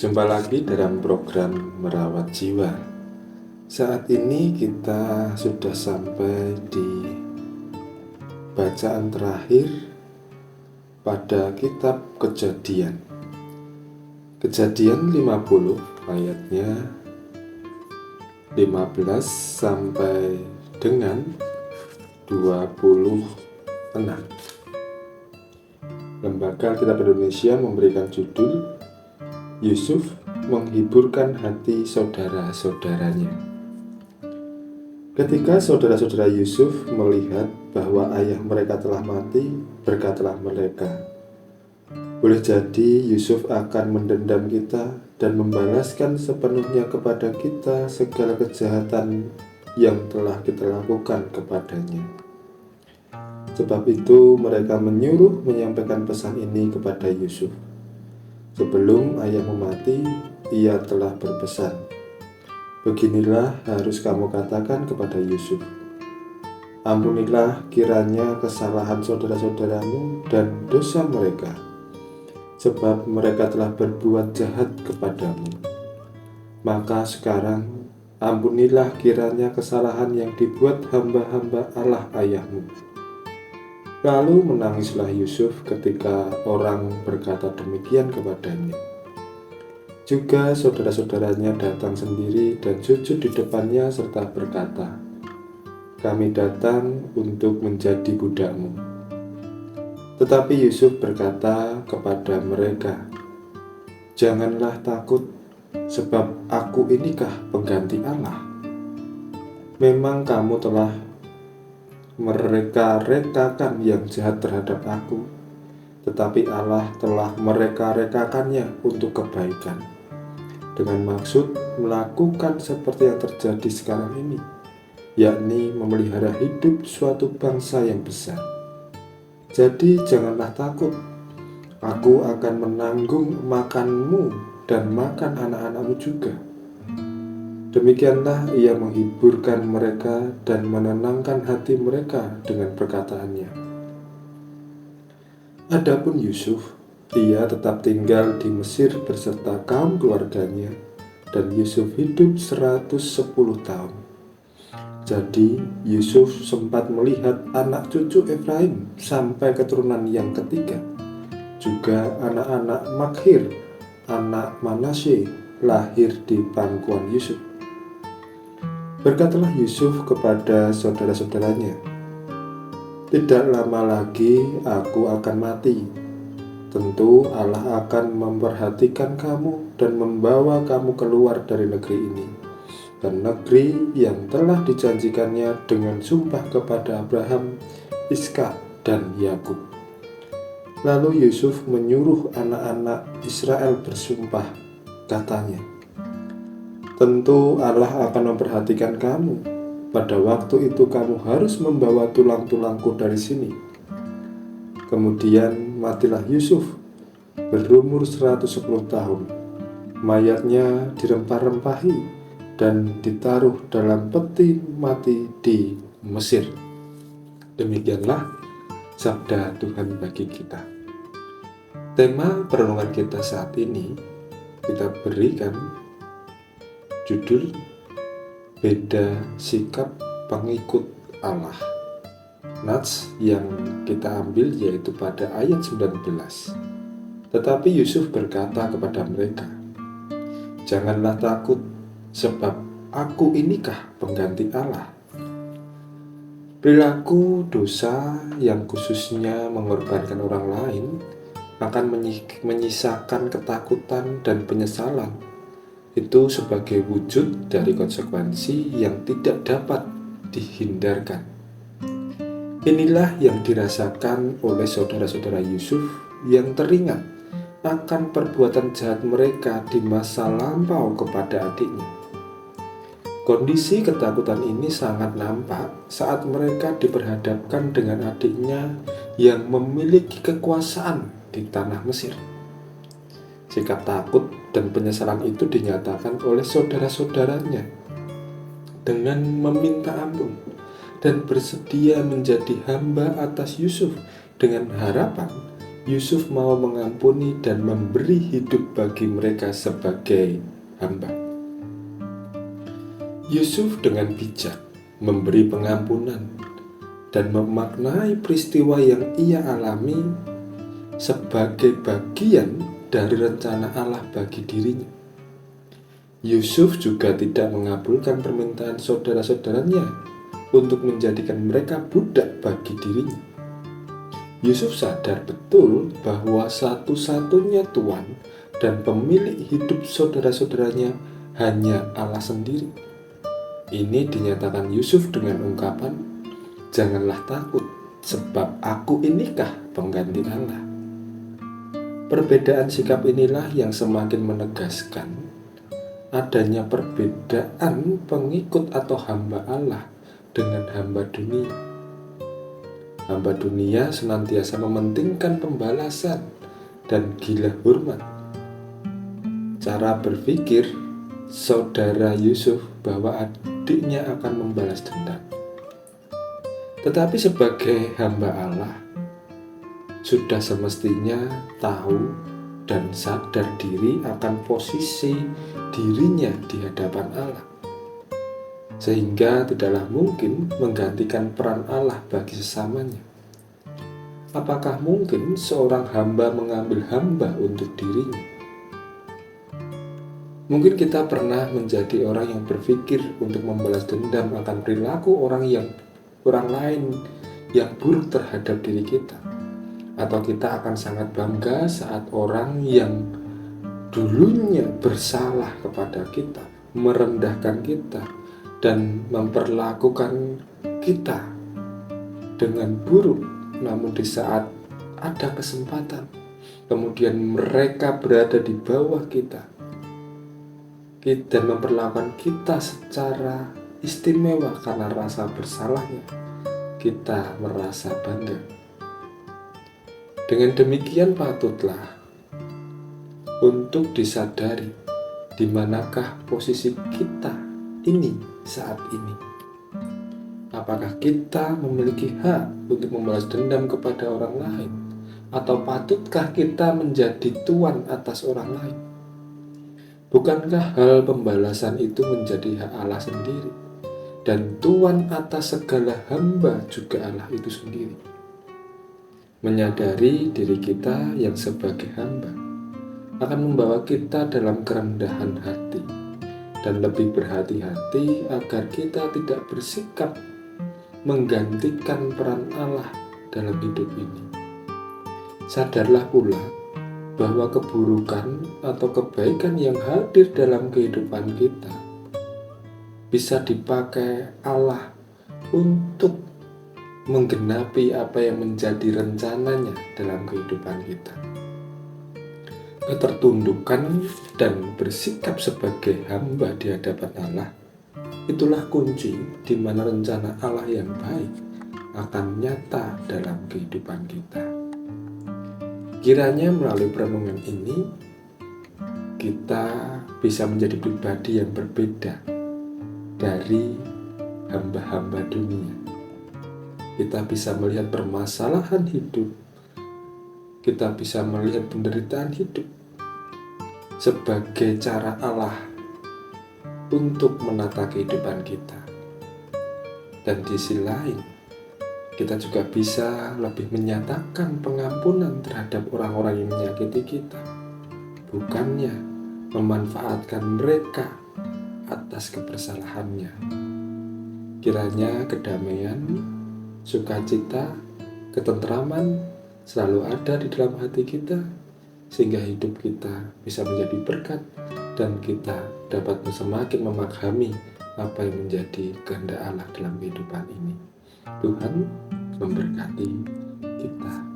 Berjumpa lagi dalam program Merawat Jiwa. Saat ini kita sudah sampai di bacaan terakhir pada kitab Kejadian. Kejadian 50 ayatnya 15 sampai dengan 26. Lembaga Kitab Indonesia memberikan judul Yusuf menghiburkan hati saudara-saudaranya. Ketika saudara-saudara Yusuf melihat bahwa ayah mereka telah mati, berkatalah mereka, "Boleh jadi Yusuf akan mendendam kita dan membalaskan sepenuhnya kepada kita segala kejahatan yang telah kita lakukan kepadanya." Sebab itu mereka menyuruh menyampaikan pesan ini kepada Yusuf. Sebelum ayahmu mati, ia telah berpesan, "Beginilah harus kamu katakan kepada Yusuf, ampunilah kiranya kesalahan saudara-saudaramu dan dosa mereka, sebab mereka telah berbuat jahat kepadamu. Maka sekarang ampunilah kiranya kesalahan yang dibuat hamba-hamba Allah ayahmu." Lalu menangislah Yusuf ketika orang berkata demikian kepadanya. Juga saudara-saudaranya datang sendiri dan sujud di depannya serta berkata, "Kami datang untuk menjadi budakmu." Tetapi Yusuf berkata kepada mereka, "Janganlah takut, sebab aku inikah pengganti Allah? Memang kamu telah mereka-rekakan yang jahat terhadap aku, tetapi Allah telah mereka-rekakannya untuk kebaikan, dengan maksud melakukan seperti yang terjadi sekarang ini, yakni memelihara hidup suatu bangsa yang besar. Jadi janganlah takut, aku akan menanggung makanmu dan makan anak-anakmu juga." Demikianlah ia menghiburkan mereka dan menenangkan hati mereka dengan perkataannya. Adapun Yusuf, ia tetap tinggal di Mesir beserta kaum keluarganya, dan Yusuf hidup 110 tahun. Jadi Yusuf sempat melihat anak cucu Efraim sampai keturunan yang ketiga. Juga anak-anak Makhir, anak Manasye, lahir di pangkuan Yusuf. Berkatalah Yusuf kepada saudara-saudaranya, "Tidak lama lagi aku akan mati. Tentu Allah akan memperhatikan kamu dan membawa kamu keluar dari negeri ini, ke negeri yang telah dijanjikannya dengan sumpah kepada Abraham, Ishak, dan Yakub." Lalu Yusuf menyuruh anak-anak Israel bersumpah, katanya, "Tentu Allah akan memperhatikan kamu. Pada waktu itu kamu harus membawa tulang-tulangku dari sini." Kemudian matilah Yusuf berumur 110 tahun. Mayatnya dirempah-rempahi dan ditaruh dalam peti mati di Mesir. Demikianlah sabda Tuhan bagi kita. Tema perenungan kita saat ini kita berikan judul "Beda Sikap Pengikut Allah". Nats yang kita ambil yaitu pada ayat 19. Tetapi Yusuf berkata kepada mereka, "Janganlah takut, sebab aku inikah pengganti Allah." Perilaku dosa yang khususnya mengorbankan orang lain akan menyisakan ketakutan dan penyesalan. Itu sebagai wujud dari konsekuensi yang tidak dapat dihindarkan. Inilah yang dirasakan oleh saudara-saudara Yusuf yang teringat akan perbuatan jahat mereka di masa lampau kepada adiknya. Kondisi ketakutan ini sangat nampak saat mereka diperhadapkan dengan adiknya yang memiliki kekuasaan di tanah Mesir. Sikap takut dan penyesalan itu dinyatakan oleh saudara-saudaranya dengan meminta ampun dan bersedia menjadi hamba atas Yusuf dengan harapan Yusuf mau mengampuni dan memberi hidup bagi mereka sebagai hamba. Yusuf dengan bijak memberi pengampunan dan memaknai peristiwa yang ia alami sebagai bagian dari rencana Allah bagi dirinya. Yusuf juga tidak mengabulkan permintaan saudara-saudaranya untuk menjadikan mereka budak bagi dirinya. Yusuf sadar betul bahwa satu-satunya Tuan dan pemilik hidup saudara-saudaranya hanya Allah sendiri. Ini dinyatakan Yusuf dengan ungkapan, "Janganlah takut, sebab aku inikah pengganti Allah." Perbedaan sikap inilah yang semakin menegaskan adanya perbedaan pengikut atau hamba Allah dengan hamba dunia. Hamba dunia senantiasa mementingkan pembalasan dan gila hormat. Cara berpikir saudara Yusuf bahwa adiknya akan membalas dendam. Tetapi sebagai hamba Allah, sudah semestinya tahu dan sadar diri akan posisi dirinya di hadapan Allah, sehingga tidaklah mungkin menggantikan peran Allah bagi sesamanya. Apakah mungkin seorang hamba mengambil hamba untuk dirinya? Mungkin kita pernah menjadi orang yang berpikir untuk membalas dendam akan perilaku orang lain yang buruk terhadap diri kita. Atau kita akan sangat bangga saat orang yang dulunya bersalah kepada kita, merendahkan kita, dan memperlakukan kita dengan buruk, namun di saat ada kesempatan, kemudian mereka berada di bawah kita dan memperlakukan kita secara istimewa karena rasa bersalahnya, kita merasa bangga. Dengan demikian patutlah untuk disadari di manakah posisi kita ini saat ini. Apakah kita memiliki hak untuk membalas dendam kepada orang lain, atau patutkah kita menjadi tuan atas orang lain? Bukankah hal pembalasan itu menjadi hak Allah sendiri, dan tuan atas segala hamba juga Allah itu sendiri? Menyadari diri kita yang sebagai hamba akan membawa kita dalam kerendahan hati dan lebih berhati-hati agar kita tidak bersikap menggantikan peran Allah dalam hidup ini. Sadarlah pula bahwa keburukan atau kebaikan yang hadir dalam kehidupan kita bisa dipakai Allah untuk menggenapi apa yang menjadi rencananya dalam kehidupan kita. Ketertundukan dan bersikap sebagai hamba di hadapan Allah, itulah kunci di mana rencana Allah yang baik akan nyata dalam kehidupan kita. Kiranya melalui perenungan ini, kita bisa menjadi pribadi yang berbeda dari hamba-hamba dunia. Kita bisa melihat permasalahan hidup, kita bisa melihat penderitaan hidup sebagai cara Allah untuk menata kehidupan kita. Dan di sisi lain, kita juga bisa lebih menyatakan pengampunan terhadap orang-orang yang menyakiti kita, bukannya memanfaatkan mereka atas kebersalahannya. Kiranya kedamaian, sukacita, ketentraman selalu ada di dalam hati kita, sehingga hidup kita bisa menjadi berkat dan kita dapat semakin memahami apa yang menjadi kehendak Allah dalam kehidupan ini. Tuhan memberkati kita.